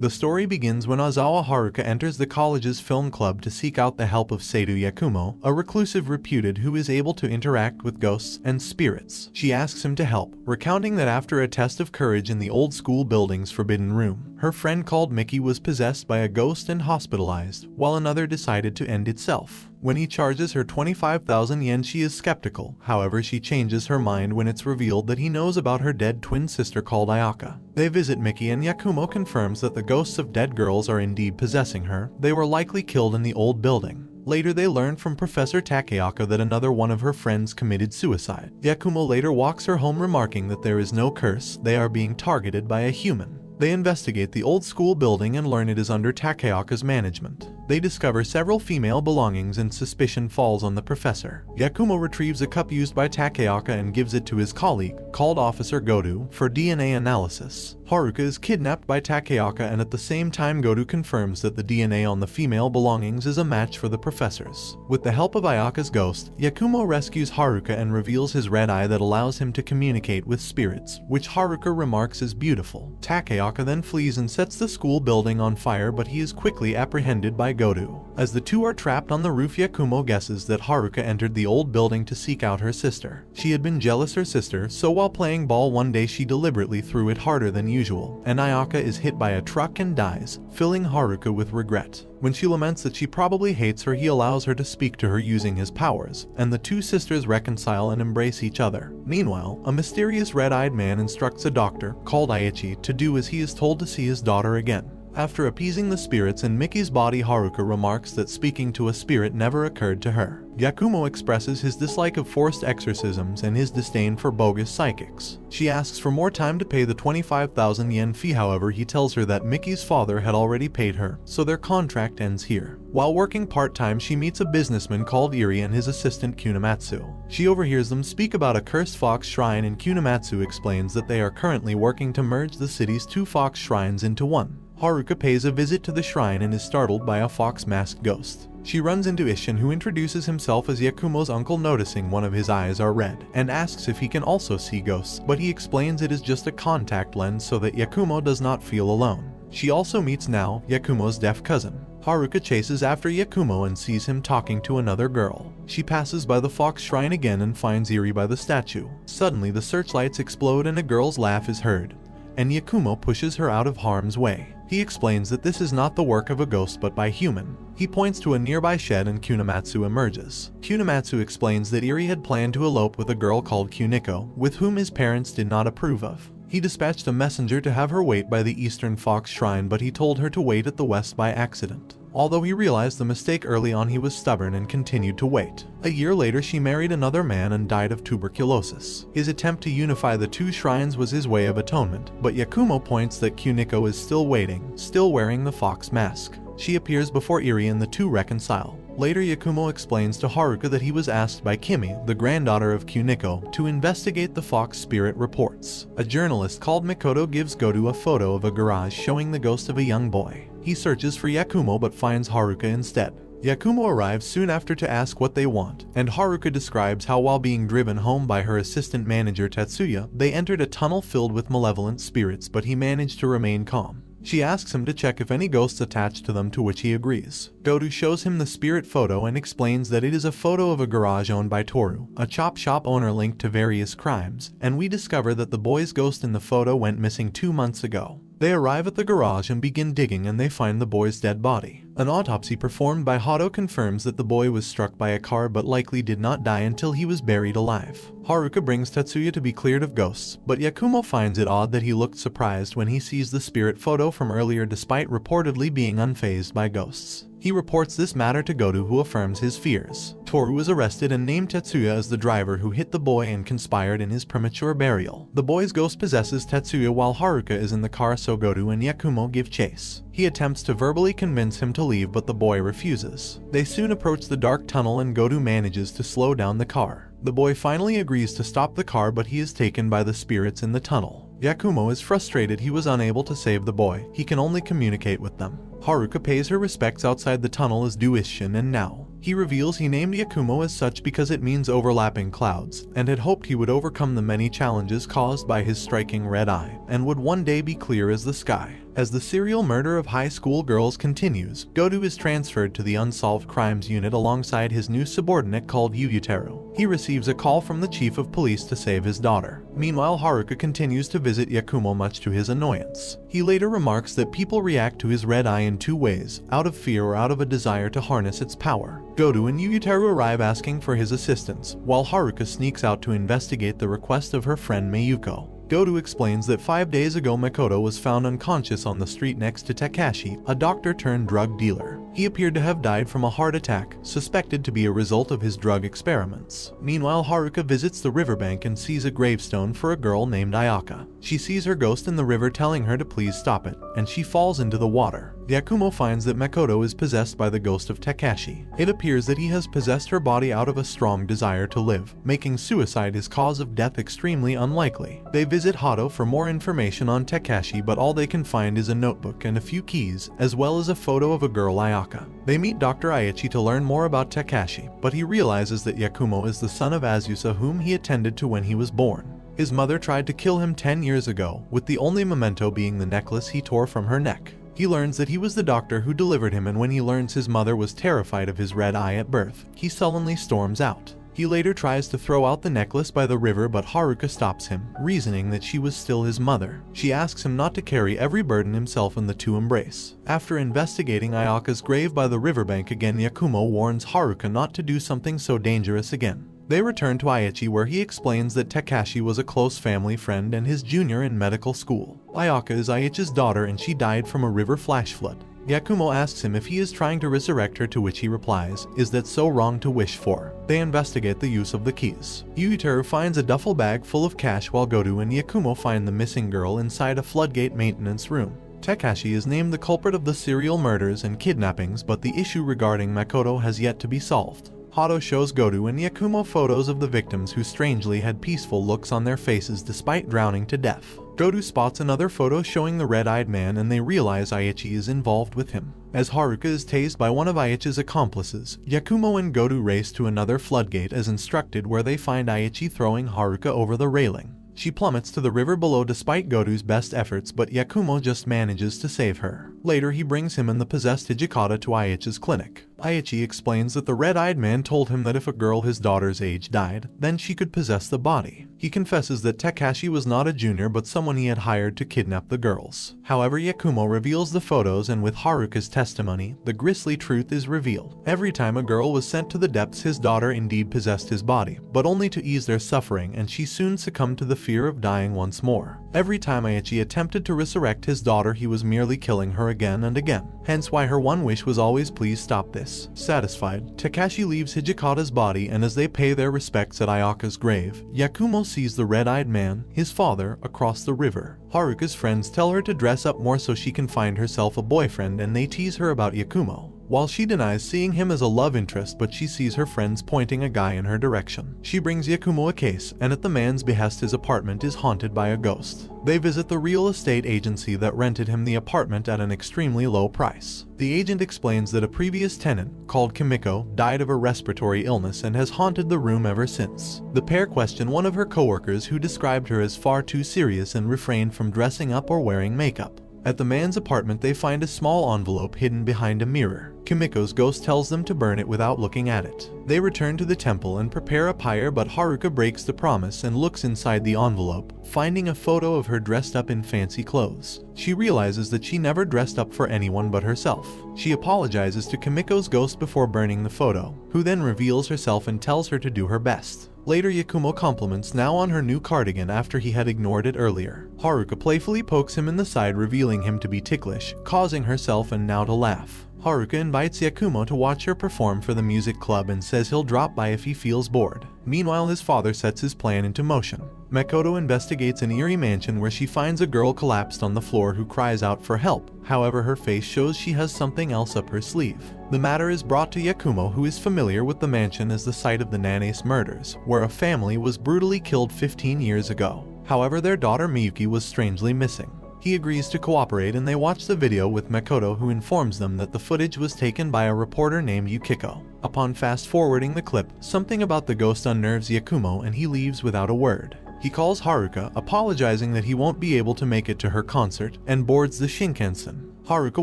The story begins when Ozawa Haruka enters the college's film club to seek out the help of Seidu Yakumo, a reclusive reputed who is able to interact with ghosts and spirits. She asks him to help, recounting that after a test of courage in the old school building's forbidden room, her friend called Mickey was possessed by a ghost and hospitalized, while another decided to end itself. When he charges her 25,000 yen, she is skeptical. However, she changes her mind when it's revealed that he knows about her dead twin sister called Ayaka. They visit Mickey and Yakumo confirms that the ghosts of dead girls are indeed possessing her. They were likely killed in the old building. Later they learn from Professor Takeaka that another one of her friends committed suicide. Yakumo later walks her home remarking that there is no curse, they are being targeted by a human. They investigate the old school building and learn it is under Takeaka's management. They discover several female belongings and suspicion falls on the professor. Yakumo retrieves a cup used by Takeaka and gives it to his colleague, called Officer Godu, for DNA analysis. Haruka is kidnapped by Takeaka and at the same time Godu confirms that the DNA on the female belongings is a match for the professor's. With the help of Ayaka's ghost, Yakumo rescues Haruka and reveals his red eye that allows him to communicate with spirits, which Haruka remarks is beautiful. Takeaka then flees and sets the school building on fire, but he is quickly apprehended by Godu. As the two are trapped on the roof, Yakumo guesses that Haruka entered the old building to seek out her sister. She had been jealous her sister, so while playing ball one day she deliberately threw it harder than usual, and Ayaka is hit by a truck and dies, filling Haruka with regret. When she laments that she probably hates her, he allows her to speak to her using his powers, and the two sisters reconcile and embrace each other. Meanwhile, a mysterious red-eyed man instructs a doctor, called Aichi, to do as he is told to see his daughter again. After appeasing the spirits in Mickey's body, Haruka remarks that speaking to a spirit never occurred to her. Yakumo expresses his dislike of forced exorcisms and his disdain for bogus psychics. She asks for more time to pay the 25,000 yen fee, however he tells her that Mickey's father had already paid her, so their contract ends here. While working part-time, she meets a businessman called Iri and his assistant Kunamatsu. She overhears them speak about a cursed fox shrine, and Kunamatsu explains that they are currently working to merge the city's two fox shrines into one. Haruka pays a visit to the shrine and is startled by a fox-masked ghost. She runs into Ishin, who introduces himself as Yakumo's uncle, noticing one of his eyes are red, and asks if he can also see ghosts, but he explains it is just a contact lens so that Yakumo does not feel alone. She also meets Nao, Yakumo's deaf cousin. Haruka chases after Yakumo and sees him talking to another girl. She passes by the fox shrine again and finds Iri by the statue. Suddenly the searchlights explode and a girl's laugh is heard, and Yakumo pushes her out of harm's way. He explains that this is not the work of a ghost but by human. He points to a nearby shed and Kunamatsu emerges. Kunamatsu explains that Iri had planned to elope with a girl called Kuniko, with whom his parents did not approve of. He dispatched a messenger to have her wait by the Eastern Fox Shrine, but he told her to wait at the West by accident. Although he realized the mistake early on, he was stubborn and continued to wait. A year later, she married another man and died of tuberculosis. His attempt to unify the two shrines was his way of atonement, but Yakumo points that Kuniko is still waiting, still wearing the fox mask. She appears before Iri and the two reconcile. Later, Yakumo explains to Haruka that he was asked by Kimi, the granddaughter of Kuniko, to investigate the fox spirit reports. A journalist called Mikoto gives Godu a photo of a garage showing the ghost of a young boy. He searches for Yakumo but finds Haruka instead. Yakumo arrives soon after to ask what they want, and Haruka describes how while being driven home by her assistant manager Tatsuya, they entered a tunnel filled with malevolent spirits, but he managed to remain calm. She asks him to check if any ghosts attached to them, to which he agrees. Godu shows him the spirit photo and explains that it is a photo of a garage owned by Toru, a chop shop owner linked to various crimes, and we discover that the boy's ghost in the photo went missing 2 months ago. They arrive at the garage and begin digging, and they find the boy's dead body. An autopsy performed by Hato confirms that the boy was struck by a car but likely did not die until he was buried alive. Haruka brings Tatsuya to be cleared of ghosts, but Yakumo finds it odd that he looked surprised when he sees the spirit photo from earlier despite reportedly being unfazed by ghosts. He reports this matter to Godu, who affirms his fears. Toru is arrested and named Tetsuya as the driver who hit the boy and conspired in his premature burial. The boy's ghost possesses Tetsuya while Haruka is in the car, so Godu and Yakumo give chase. He attempts to verbally convince him to leave, but the boy refuses. They soon approach the dark tunnel and Godu manages to slow down the car. The boy finally agrees to stop the car, but he is taken by the spirits in the tunnel. Yakumo is frustrated he was unable to save the boy. He can only communicate with them. Haruka pays her respects outside the tunnel as do Ishin and Nao. He reveals he named Yakumo as such because it means overlapping clouds, and had hoped he would overcome the many challenges caused by his striking red eye, and would one day be clear as the sky. As the serial murder of high school girls continues, Godu is transferred to the Unsolved Crimes Unit alongside his new subordinate called Yuyuteru. He receives a call from the chief of police to save his daughter. Meanwhile, Haruka continues to visit Yakumo much to his annoyance. He later remarks that people react to his red eye in two ways, out of fear or out of a desire to harness its power. Godu and Yuyuteru arrive asking for his assistance, while Haruka sneaks out to investigate the request of her friend Mayuko. Godu explains that 5 days ago Makoto was found unconscious on the street next to Takashi, a doctor-turned-drug dealer. He appeared to have died from a heart attack, suspected to be a result of his drug experiments. Meanwhile, Haruka visits the riverbank and sees a gravestone for a girl named Ayaka. She sees her ghost in the river telling her to please stop it, and she falls into the water. Yakumo finds that Makoto is possessed by the ghost of Takashi. It appears that he has possessed her body out of a strong desire to live, making suicide his cause of death extremely unlikely. They visit Hato for more information on Takashi, but all they can find is a notebook and a few keys, as well as a photo of a girl Ayaka. They meet Dr. Aichi to learn more about Takashi, but he realizes that Yakumo is the son of Azusa whom he attended to when he was born. His mother tried to kill him 10 years ago, with the only memento being the necklace he tore from her neck. He learns that he was the doctor who delivered him, and when he learns his mother was terrified of his red eye at birth, he sullenly storms out. He later tries to throw out the necklace by the river, but Haruka stops him, reasoning that she was still his mother. She asks him not to carry every burden himself, and the two embrace. After investigating Ayaka's grave by the riverbank again, Yakumo warns Haruka not to do something so dangerous again. They return to Aichi, where he explains that Takashi was a close family friend and his junior in medical school. Ayaka is Aichi's daughter and she died from a river flash flood. Yakumo asks him if he is trying to resurrect her, to which he replies, "Is that so wrong to wish for?" They investigate the use of the keys. Yuyuteru finds a duffel bag full of cash, while Godu and Yakumo find the missing girl inside a floodgate maintenance room. Takashi is named the culprit of the serial murders and kidnappings, but the issue regarding Makoto has yet to be solved. Hato shows Godu and Yakumo photos of the victims who strangely had peaceful looks on their faces despite drowning to death. Godu spots another photo showing the red-eyed man, and they realize Aichi is involved with him. As Haruka is tased by one of Aichi's accomplices, Yakumo and Godu race to another floodgate as instructed, where they find Aichi throwing Haruka over the railing. She plummets to the river below despite Godu's best efforts, but Yakumo just manages to save her. Later, he brings him and the possessed Hijikata to Aichi's clinic. Aichi explains that the red-eyed man told him that if a girl his daughter's age died, then she could possess the body. He confesses that Takashi was not a junior but someone he had hired to kidnap the girls. However, Yakumo reveals the photos, and with Haruka's testimony, the grisly truth is revealed. Every time a girl was sent to the depths, his daughter indeed possessed his body, but only to ease their suffering, and she soon succumbed to the fear of dying once more. Every time Aichi attempted to resurrect his daughter, he was merely killing her again and again. Hence why her one wish was always, "Please stop this." Satisfied, Takashi leaves Hijikata's body, and as they pay their respects at Ayaka's grave, Yakumo sees the red-eyed man, his father, across the river. Haruka's friends tell her to dress up more so she can find herself a boyfriend, and they tease her about Yakumo. While she denies seeing him as a love interest, but she sees her friends pointing a guy in her direction. She brings Yakumo a case, and at the man's behest his apartment is haunted by a ghost. They visit the real estate agency that rented him the apartment at an extremely low price. The agent explains that a previous tenant, called Kimiko, died of a respiratory illness and has haunted the room ever since. The pair question one of her coworkers, who described her as far too serious and refrained from dressing up or wearing makeup. At the man's apartment they find a small envelope hidden behind a mirror. Kimiko's ghost tells them to burn it without looking at it. They return to the temple and prepare a pyre, but Haruka breaks the promise and looks inside the envelope, finding a photo of her dressed up in fancy clothes. She realizes that she never dressed up for anyone but herself. She apologizes to Kimiko's ghost before burning the photo, who then reveals herself and tells her to do her best. Later, Yakumo compliments now on her new cardigan after he had ignored it earlier. Haruka playfully pokes him in the side, revealing him to be ticklish, causing herself and now to laugh. Haruka invites Yakumo to watch her perform for the music club and says he'll drop by if he feels bored. Meanwhile, his father sets his plan into motion. Makoto investigates an eerie mansion where she finds a girl collapsed on the floor who cries out for help. However, her face shows she has something else up her sleeve. The matter is brought to Yakumo, who is familiar with the mansion as the site of the Nanace murders, where a family was brutally killed 15 years ago. However, their daughter Miyuki was strangely missing. He agrees to cooperate, and they watch the video with Makoto, who informs them that the footage was taken by a reporter named Yukiko. Upon fast-forwarding the clip, something about the ghost unnerves Yakumo and he leaves without a word. He calls Haruka, apologizing that he won't be able to make it to her concert, and boards the Shinkansen. Haruka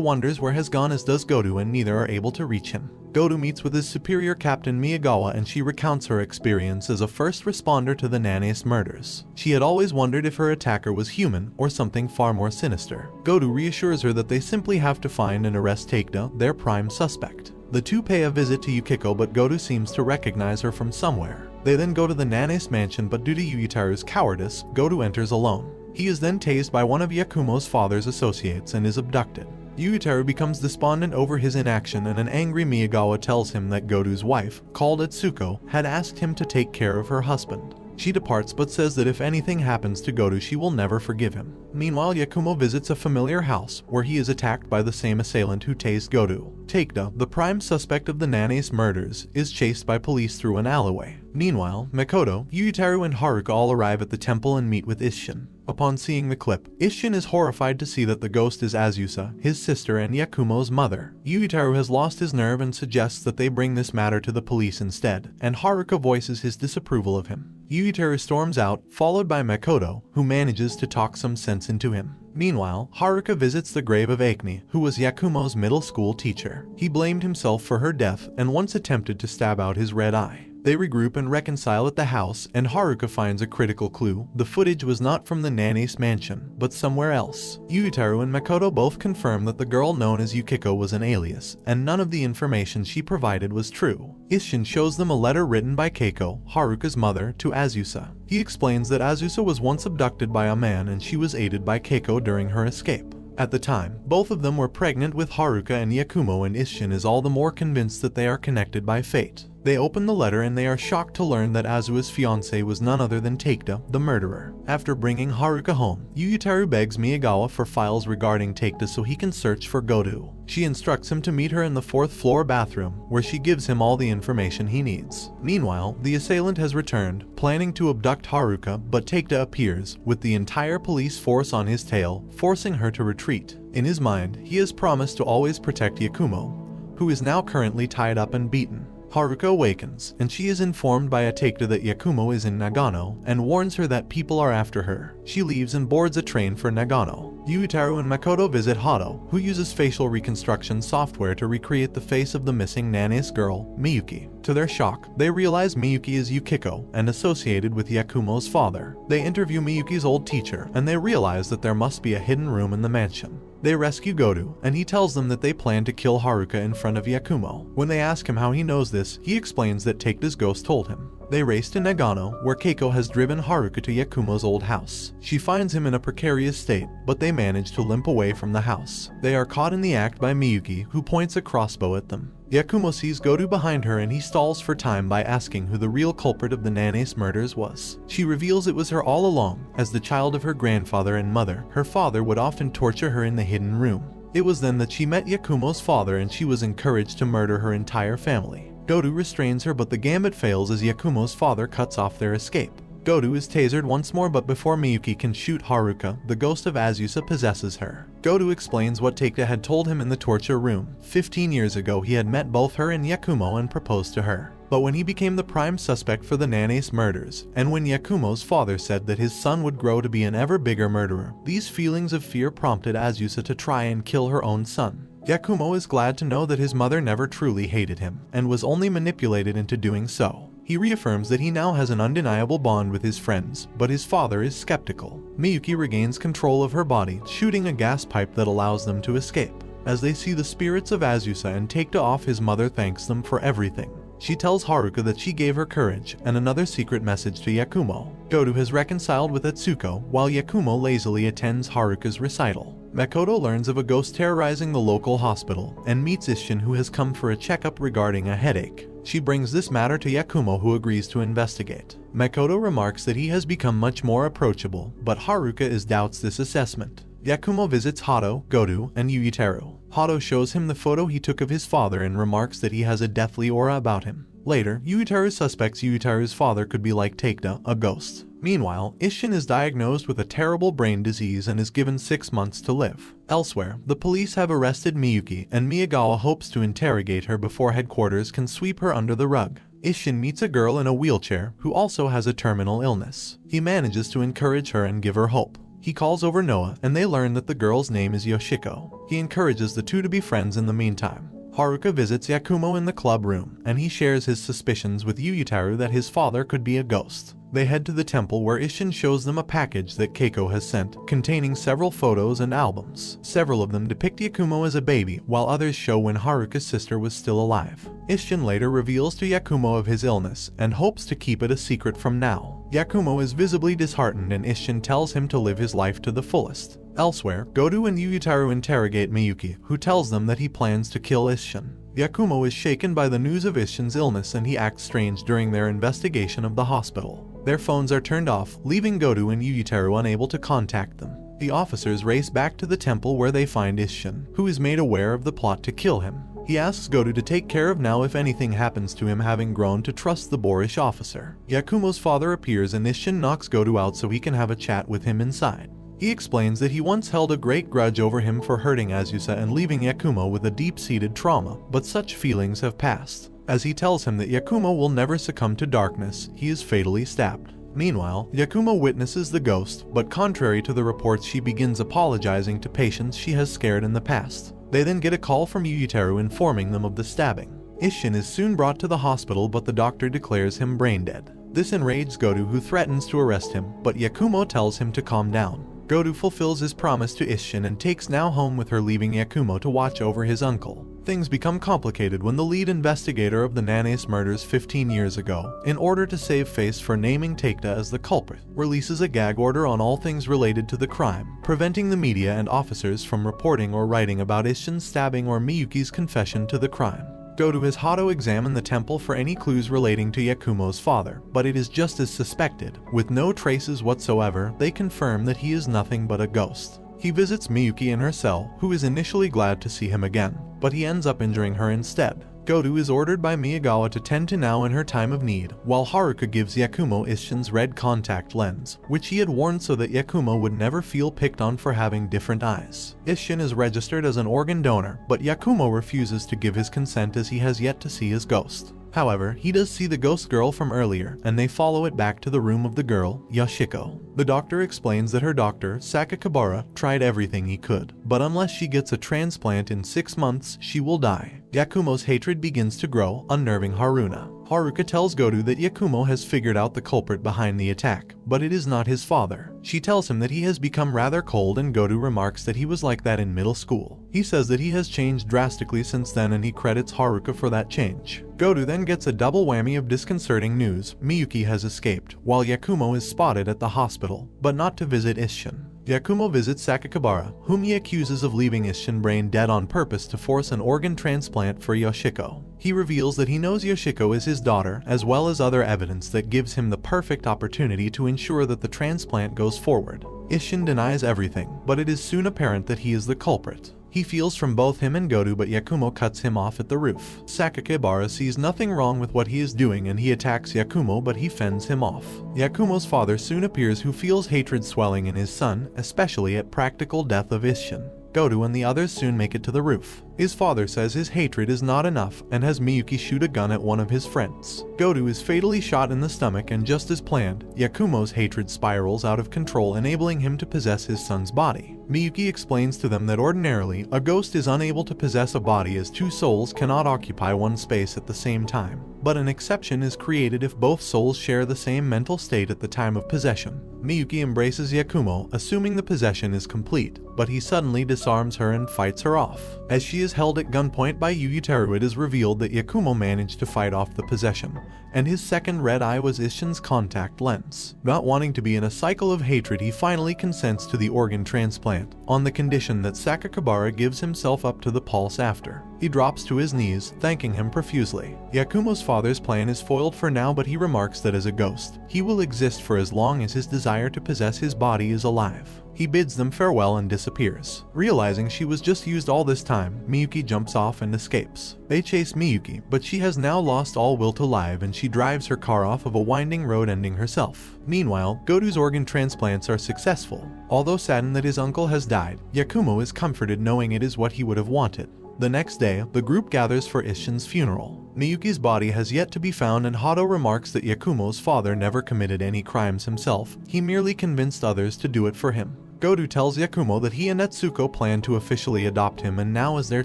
wonders where has gone, as does Goto, and neither are able to reach him. Goto meets with his superior Captain Miyagawa, and she recounts her experience as a first responder to the Nanace murders. She had always wondered if her attacker was human or something far more sinister. Goto reassures her that they simply have to find and arrest Takeda, their prime suspect. The two pay a visit to Yukiko, but Goto seems to recognize her from somewhere. They then go to the Nanace mansion, but due to Yuyutaru's cowardice, Goto enters alone. He is then tased by one of Yakumo's father's associates and is abducted. Yuyutaru becomes despondent over his inaction, and an angry Miyagawa tells him that Goto's wife, called Atsuko, had asked him to take care of her husband. She departs but says that if anything happens to Goto, she will never forgive him. Meanwhile, Yakumo visits a familiar house where he is attacked by the same assailant who tased Goto. Takeda, the prime suspect of the Nanace murders, is chased by police through an alleyway. Meanwhile, Makoto, Yuyutaru, and Haruka all arrive at the temple and meet with Isshin. Upon seeing the clip, Isshin is horrified to see that the ghost is Azusa, his sister and Yakumo's mother. Yuyutaru has lost his nerve and suggests that they bring this matter to the police instead, and Haruka voices his disapproval of him. Yuyutaru storms out, followed by Makoto, who manages to talk some sense into him. Meanwhile, Haruka visits the grave of Akane, who was Yakumo's middle school teacher. He blamed himself for her death and once attempted to stab out his red eye. They regroup and reconcile at the house, and Haruka finds a critical clue. The footage was not from the Nanace mansion, but somewhere else. Yuyutaru and Makoto both confirm that the girl known as Yukiko was an alias, and none of the information she provided was true. Isshin shows them a letter written by Keiko, Haruka's mother, to Azusa. He explains that Azusa was once abducted by a man and she was aided by Keiko during her escape. At the time, both of them were pregnant with Haruka and Yakumo, and Isshin is all the more convinced that they are connected by fate. They open the letter and they are shocked to learn that Azusa's fiancé was none other than Takeda, the murderer. After bringing Haruka home, Yuyutaru begs Miyagawa for files regarding Takeda so he can search for Goto. She instructs him to meet her in the 4th floor bathroom, where she gives him all the information he needs. Meanwhile, the assailant has returned, planning to abduct Haruka, but Takeda appears, with the entire police force on his tail, forcing her to retreat. In his mind, he has promised to always protect Yakumo, who is now currently tied up and beaten. Haruka awakens, and she is informed by Takeda that Yakumo is in Nagano, and warns her that people are after her. She leaves and boards a train for Nagano. Yuyutaru and Makoto visit Hado, who uses facial reconstruction software to recreate the face of the missing Nanace girl, Miyuki. To their shock, they realize Miyuki is Yukiko, and associated with Yakumo's father. They interview Miyuki's old teacher, and they realize that there must be a hidden room in the mansion. They rescue Goto, and he tells them that they plan to kill Haruka in front of Yakumo. When they ask him how he knows this, he explains that Takeda's ghost told him. They race to Nagano, where Keiko has driven Haruka to Yakumo's old house. She finds him in a precarious state, but they manage to limp away from the house. They are caught in the act by Miyuki, who points a crossbow at them. Yakumo sees Goto behind her and he stalls for time by asking who the real culprit of the Nanace murders was. She reveals it was her all along. As the child of her grandfather and mother, her father would often torture her in the hidden room. It was then that she met Yakumo's father and she was encouraged to murder her entire family. Goto restrains her, but the gambit fails as Yakumo's father cuts off their escape. Goto is tasered once more, but before Miyuki can shoot Haruka, the ghost of Azusa possesses her. Goto explains what Takeda had told him in the torture room. 15 years ago he had met both her and Yakumo and proposed to her. But when he became the prime suspect for the Nanace murders, and when Yakumo's father said that his son would grow to be an ever bigger murderer, these feelings of fear prompted Azusa to try and kill her own son. Yakumo is glad to know that his mother never truly hated him, and was only manipulated into doing so. He reaffirms that he now has an undeniable bond with his friends, but his father is skeptical. Miyuki regains control of her body, shooting a gas pipe that allows them to escape. As they see the spirits of Azusa and Takeda off, his mother thanks them for everything. She tells Haruka that she gave her courage, and another secret message to Yakumo. Goto has reconciled with Atsuko, while Yakumo lazily attends Haruka's recital. Makoto learns of a ghost terrorizing the local hospital, and meets Isshin, who has come for a checkup regarding a headache. She brings this matter to Yakumo, who agrees to investigate. Makoto remarks that he has become much more approachable, but Haruka doubts this assessment. Yakumo visits Hado, Goto, and Yuyutaru. Hado shows him the photo he took of his father and remarks that he has a deathly aura about him. Later, Yuyutaru suspects Yuyutaru's father could be like Takeda, a ghost. Meanwhile, Isshin is diagnosed with a terrible brain disease and is given 6 months to live. Elsewhere, the police have arrested Miyuki, and Miyagawa hopes to interrogate her before headquarters can sweep her under the rug. Isshin meets a girl in a wheelchair who also has a terminal illness. He manages to encourage her and give her hope. He calls over Noah and they learn that the girl's name is Yoshiko. He encourages the two to be friends in the meantime. Haruka visits Yakumo in the club room, and he shares his suspicions with Yuyutaru that his father could be a ghost. They head to the temple where Isshin shows them a package that Keiko has sent, containing several photos and albums. Several of them depict Yakumo as a baby, while others show when Haruka's sister was still alive. Isshin later reveals to Yakumo of his illness, and hopes to keep it a secret from now. Yakumo is visibly disheartened and Isshin tells him to live his life to the fullest. Elsewhere, Godu and Yuyutaru interrogate Miyuki, who tells them that he plans to kill Isshin. Yakumo is shaken by the news of Isshin's illness and he acts strange during their investigation of the hospital. Their phones are turned off, leaving Godu and Yuyutaru unable to contact them. The officers race back to the temple where they find Isshin, who is made aware of the plot to kill him. He asks Godu to take care of now if anything happens to him, having grown to trust the boorish officer. Yakumo's father appears and Isshin knocks Godu out so he can have a chat with him inside. He explains that he once held a great grudge over him for hurting Azusa and leaving Yakumo with a deep-seated trauma, but such feelings have passed. As he tells him that Yakumo will never succumb to darkness, he is fatally stabbed. Meanwhile, Yakumo witnesses the ghost, but contrary to the reports, she begins apologizing to patients she has scared in the past. They then get a call from Yuyutaru informing them of the stabbing. Isshin is soon brought to the hospital, but the doctor declares him brain dead. This enrages Godu, who threatens to arrest him, but Yakumo tells him to calm down. Godu fulfills his promise to Isshin and takes Nao home with her, leaving Yakumo to watch over his uncle. Things become complicated when the lead investigator of the Nanace murders 15 years ago, in order to save face for naming Takeda as the culprit, releases a gag order on all things related to the crime, preventing the media and officers from reporting or writing about Isshin's stabbing or Miyuki's confession to the crime. Godu has Hato examine the temple for any clues relating to Yakumo's father, but it is just as suspected. With no traces whatsoever, they confirm that he is nothing but a ghost. He visits Miyuki in her cell, who is initially glad to see him again, but he ends up injuring her instead. Godu is ordered by Miyagawa to tend to Nao in her time of need, while Haruka gives Yakumo Isshin's red contact lens, which he had worn so that Yakumo would never feel picked on for having different eyes. Isshin is registered as an organ donor, but Yakumo refuses to give his consent as he has yet to see his ghost. However, he does see the ghost girl from earlier, and they follow it back to the room of the girl, Yoshiko. The doctor explains that her doctor, Sakakibara, tried everything he could, but unless she gets a transplant in 6 months, she will die. Yakumo's hatred begins to grow, unnerving Haruna. Haruka tells Godu that Yakumo has figured out the culprit behind the attack, but it is not his father. She tells him that he has become rather cold, and Godu remarks that he was like that in middle school. He says that he has changed drastically since then, and he credits Haruka for that change. Godu then gets a double whammy of disconcerting news. Miyuki has escaped, while Yakumo is spotted at the hospital, but not to visit Isshin. Yakumo visits Sakakibara, whom he accuses of leaving Isshin brain dead on purpose to force an organ transplant for Yoshiko. He reveals that he knows Yoshiko is his daughter, as well as other evidence that gives him the perfect opportunity to ensure that the transplant goes forward. Isshin denies everything, but it is soon apparent that he is the culprit. He feels from both him and Godu, but Yakumo cuts him off at the roof. Sakakibara sees nothing wrong with what he is doing and he attacks Yakumo, but he fends him off. Yakumo's father soon appears, who feels hatred swelling in his son, especially at practical death of Isshin. Godu and the others soon make it to the roof. His father says his hatred is not enough and has Miyuki shoot a gun at one of his friends. Godu is fatally shot in the stomach, and just as planned, Yakumo's hatred spirals out of control, enabling him to possess his son's body. Miyuki explains to them that ordinarily, a ghost is unable to possess a body as two souls cannot occupy one space at the same time. But an exception is created if both souls share the same mental state at the time of possession. Miyuki embraces Yakumo, assuming the possession is complete, but he suddenly disarms her and fights her off. As she is held at gunpoint by Yuyutaru, it is revealed that Yakumo managed to fight off the possession, and his second red eye was Isshin's contact lens. Not wanting to be in a cycle of hatred, he finally consents to the organ transplant, on the condition that Sakakibara gives himself up to the pulse after. He drops to his knees, thanking him profusely. Yakumo's father's plan is foiled for now, but he remarks that as a ghost, he will exist for as long as his desire to possess his body is alive. He bids them farewell and disappears. Realizing she was just used all this time, Miyuki jumps off and escapes. They chase Miyuki, but she has now lost all will to live and she drives her car off of a winding road, ending herself. Meanwhile, Godu's organ transplants are successful. Although saddened that his uncle has died, Yakumo is comforted knowing it is what he would have wanted. The next day, the group gathers for Isshin's funeral. Miyuki's body has yet to be found, and Hado remarks that Yakumo's father never committed any crimes himself, he merely convinced others to do it for him. Godu tells Yakumo that he and Netsuko plan to officially adopt him and now as their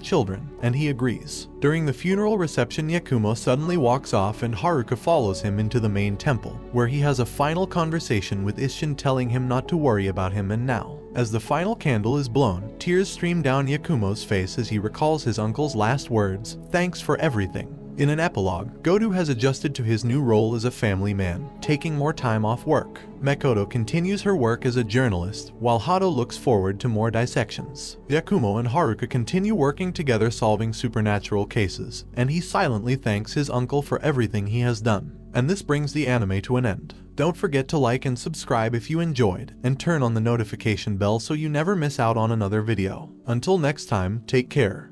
children, and he agrees. During the funeral reception, Yakumo suddenly walks off and Haruka follows him into the main temple, where he has a final conversation with Isshin telling him not to worry about him. And now, as the final candle is blown, tears stream down Yakumo's face as he recalls his uncle's last words, "Thanks for everything." In an epilogue, Godu has adjusted to his new role as a family man, taking more time off work. Makoto continues her work as a journalist, while Hado looks forward to more dissections. Yakumo and Haruka continue working together solving supernatural cases, and he silently thanks his uncle for everything he has done. And this brings the anime to an end. Don't forget to like and subscribe if you enjoyed, and turn on the notification bell so you never miss out on another video. Until next time, take care.